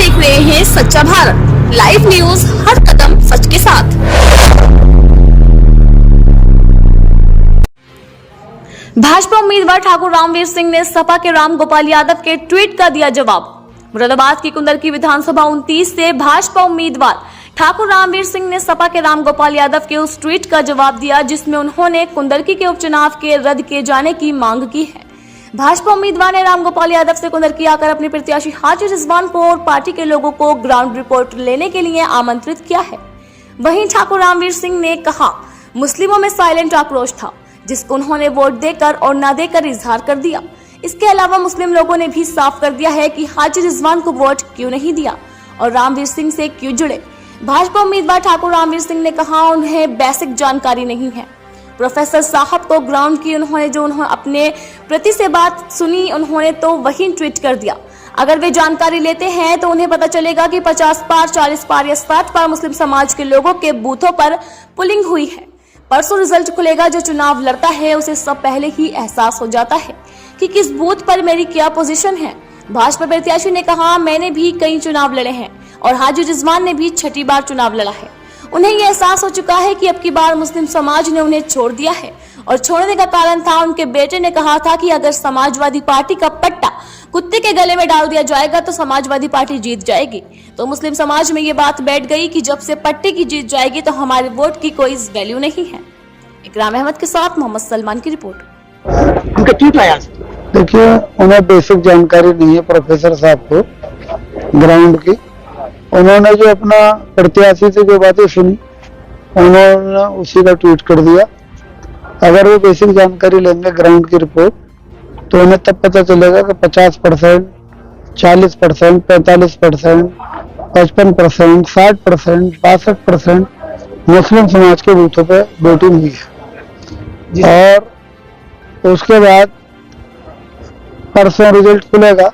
देख रहे हैं सच्चा भारत लाइव न्यूज, हर कदम सच के साथ। भाजपा उम्मीदवार ठाकुर रामवीर सिंह ने सपा के राम गोपाल यादव के ट्वीट का दिया जवाब। मुरादाबाद की कुंदरकी विधानसभा 29 से भाजपा उम्मीदवार ठाकुर रामवीर सिंह ने सपा के राम गोपाल यादव के उस ट्वीट का जवाब दिया जिसमें उन्होंने कुंदरकी के उपचुनाव के रद्द किए जाने की मांग की है। भाजपा उम्मीदवार ने राम गोपाल यादव से कुंदरकी आकर अपने प्रत्याशी हाजी रिजवान को और पार्टी के लोगों को ग्राउंड रिपोर्ट लेने के लिए आमंत्रित किया है। वहीं ठाकुर रामवीर सिंह ने कहा, मुस्लिमों में साइलेंट आक्रोश था जिसको उन्होंने वोट देकर और न देकर इजहार कर दिया। इसके अलावा मुस्लिम लोगों ने भी साफ कर दिया है कि हाजी रिजवान को वोट क्यों नहीं दिया और रामवीर सिंह से क्यों जुड़े। भाजपा उम्मीदवार ठाकुर रामवीर सिंह ने कहा, उन्हें बेसिक जानकारी नहीं है। प्रोफेसर साहब को ग्राउंड की उन्होंने अपने प्रति से बात सुनी, उन्होंने तो वही ट्वीट कर दिया। अगर वे जानकारी लेते हैं तो उन्हें पता चलेगा कि 50 पार, 40 पार या 60 पार मुस्लिम समाज के लोगों के बूथों पर पुलिंग हुई है। परसों रिजल्ट खुलेगा। जो चुनाव लड़ता है उसे सब पहले ही एहसास हो जाता है कि किस बूथ पर मेरी क्या पोजीशन है। भाजपा प्रत्याशी ने कहा, मैंने भी कई चुनाव लड़े हैं और हाजी रिजवान ने भी 6ठी बार चुनाव लड़ा है। उन्हें यह एहसास हो चुका है कि अब की बार मुस्लिम समाज ने उन्हें छोड़ दिया है और छोड़ने का कारण था, उनके बेटे ने कहा था कि अगर समाजवादी पार्टी का पट्टा कुत्ते के गले में डाल दिया जाएगा तो समाजवादी पार्टी जीत जाएगी। तो मुस्लिम समाज में ये बात बैठ गई कि जब से पट्टे की जीत जाएगी तो हमारे वोट की कोई वैल्यू नहीं है। इकराम अहमद के साथ मोहम्मद सलमान की रिपोर्ट। उनका ट्वीट आया, देखिए उन्हें बेसिक जानकारी नहीं है प्रोफेसर साहब को ग्राउंड की। उन्होंने जो अपना प्रत्याशी से जो बातें सुनी उन्होंने उसी का ट्वीट कर दिया। अगर वो बेसिक जानकारी लेंगे ग्राउंड की रिपोर्ट तो उन्हें तब पता चलेगा कि 50%, 40%, 45%, 55%, 60%, 62% मुस्लिम समाज के बूथों पर वोटिंग हुई है। और उसके बाद परसों रिजल्ट खुलेगा।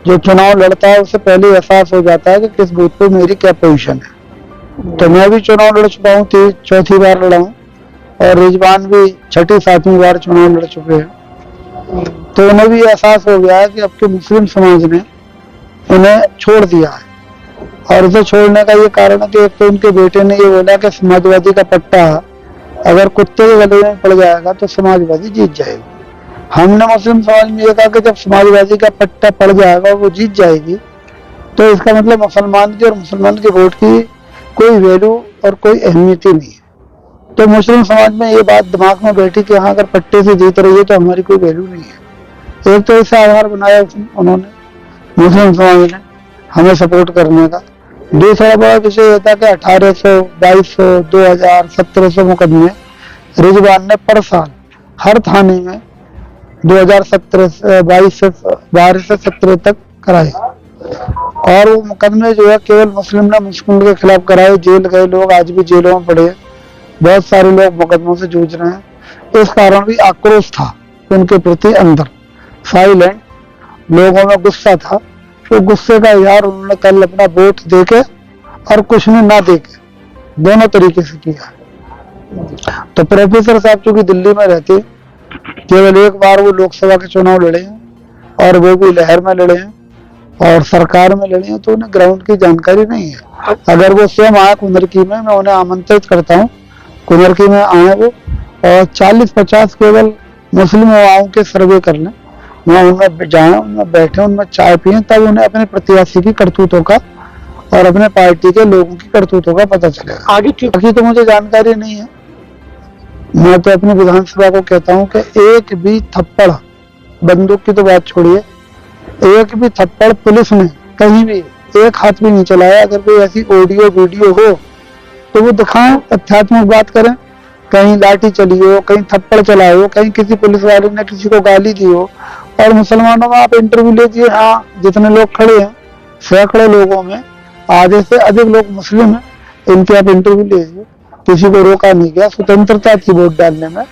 जो चुनाव लड़ता है उसे पहले एहसास हो जाता है कि किस बूथ पे मेरी क्या पोजीशन है। तो मैं भी चुनाव लड़ चुका हूँ, 4थी बार लड़ा हूँ और रिजवान भी 6ठी 7वीं बार चुनाव लड़ चुके हैं। तो उन्हें भी एहसास हो गया है कि अब के मुस्लिम समाज ने उन्हें छोड़ दिया है। और उसे छोड़ने का ये कारण है कि एक तो उनके बेटे ने ये बोला कि समाजवादी का पट्टा अगर कुत्ते के गले में पड़ जाएगा तो समाजवादी जीत जाएगी। हमने मुस्लिम समाज में ये कहा कि जब समाजवादी का पट्टा पड़ जाएगा और वो जीत जाएगी तो इसका मतलब मुसलमान की और मुसलमान के वोट की कोई वैल्यू और कोई अहमियत ही नहीं है। तो मुस्लिम समाज में ये बात दिमाग में बैठी कि हाँ अगर पट्टे से जीत रही है तो हमारी कोई वैल्यू नहीं है। एक तो इसे आधार बनाया उन्होंने मुस्लिम समाज ने हमें सपोर्ट करने का। दूसरा बड़ा विषय ये था कि 1800, 2200, 2000, 1700 मुकदमे रिजवान ने पर साल हर थाने में 2012 से 17 तक कराए। और वो मुकदमे जो है केवल मुस्लिम के खिलाफ कराए। जेल गए लोग आज भी जेलों में पड़े, बहुत सारे लोग मुकदमों से जूझ रहे हैं। इस कारण भी आक्रोश था उनके प्रति, अंदर साइलेंट लोगों में गुस्सा था। तो गुस्से का इजहार उन्होंने कल अपना वोट देके और कुछ में ना देके दोनों तरीके से किया। तो प्रोफेसर साहब चूंकि दिल्ली में रहते, केवल एक बार वो लोकसभा के चुनाव लड़े हैं और वो भी लहर में लड़े हैं और सरकार में लड़े हैं, तो उन्हें ग्राउंड की जानकारी नहीं है। अगर वो स्वयं आए कुंदरकी में, मैं उन्हें आमंत्रित करता हूँ कुंदरकी में आए वो और 40-50 केवल मुस्लिम युवाओं के सर्वे कर लें, वहाँ उनमें जाए, उनमें बैठे, उनमें चाय पिए, तब उन्हें अपने प्रत्याशी की करतूतों का और अपने पार्टी के लोगों की करतूतों का पता चलेगा। आगे तो मुझे जानकारी नहीं है। मैं तो अपनी विधानसभा को कहता हूं कि एक भी थप्पड़, बंदूक की तो बात छोड़िए, एक भी थप्पड़ पुलिस ने कहीं भी एक हाथ भी नहीं चलाया। अगर कोई ऐसी ऑडियो वीडियो हो तो वो दिखाएं, तथ्यात्मक बात करें। कहीं लाठी चली हो, कहीं थप्पड़ चलाए हो, कहीं किसी पुलिस वाले ने किसी को गाली दी हो। और मुसलमानों में आप इंटरव्यू लीजिए, हाँ जितने लोग खड़े हैं सैकड़ों लोगों में आधे से अधिक लोग मुस्लिम हैं, इनके आप इंटरव्यू लीजिए, किसी को रोका नहीं गया, स्वतंत्रता थी वोट डालने में।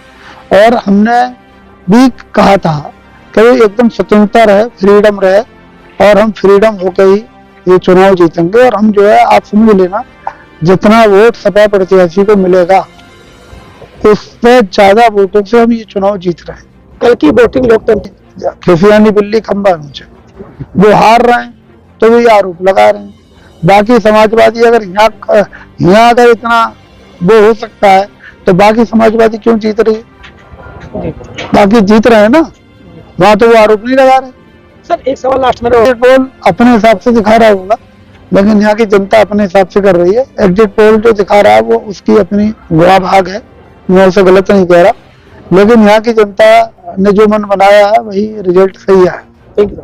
और हमने भी कहा था कि एकदम स्वतंत्रता रहे, फ्रीडम रहे और हम फ्रीडम होकर ही ये चुनाव जीतेंगे। और हम जो है आप समझ लेना, जितना वोट सपा प्रत्याशी को मिलेगा उससे ज्यादा वोटों से हम ये चुनाव जीत रहे हैं। कल की वोटिंग लोकतंत्र खिसियानी बिल्ली खंबा नीचे, वो हार रहे हैं तो भी आरोप लगा रहे हैं। बाकी समाजवादी अगर यहाँ अगर इतना वो हो सकता है तो बाकी समाजवादी क्यों जीत रही है? बाकी जीत रहे हैं ना, वहां तो वो आरोप नहीं लगा रहे। सर एक सवाल लास्ट में एग्जिट पोल अपने हिसाब से दिखा रहा होगा, लेकिन यहाँ की जनता अपने हिसाब से कर रही है। एग्जिट पोल जो दिखा रहा है वो उसकी अपनी गुआ भाग है, मैं उसे गलत नहीं कह रहा, लेकिन यहाँ की जनता ने जो मन बनाया है वही रिजल्ट सही है। Thank you.